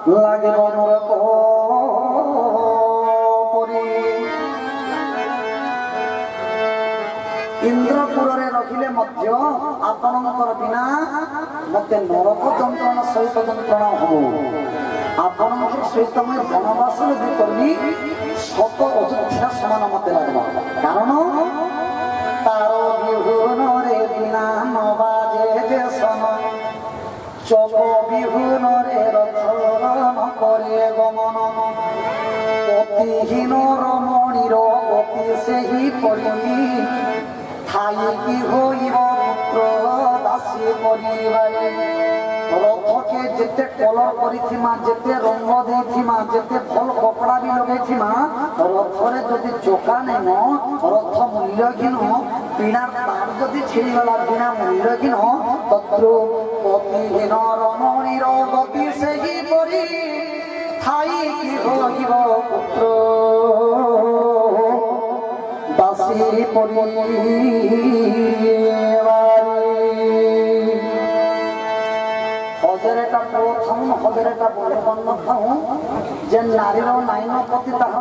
লাগিব নৰক পৰি ইন্দ্রপুরে রখিলে মধ্য আপনার বিনা মতে নরক যন্ত্রণা সহিত যন্ত্রণা হব আপনার সহিত আমি বনবাস যদি করি শত অযোধ্যা সমান মতে লাগবে কারণ তার বিহুনরে বিনা নবাজে যে সন চল বিহুনরে রথন করে গমন অতিহীন রমণীর অতি সেই পরি ঠাই কি হইব পুত্র দাসী পরিবারে রথকে যেতে কলর করিছিমা যেতে রঙ দেইছিমা যেতে ফল কপড়া বি লগাইছিমা রথরে যদি চোকা নেন রথ মূল্যহীন পিণার তার যদি ছিড়িগলা বিনা মূল্যহীন তত্র অতিহীন রমণীর গতি সেই পরি ঠাই কি হইব পুত্র দাসী হজের এটা প্রথম হজের এটা বলে বন্ধ যে নারীর নাইন প্রতি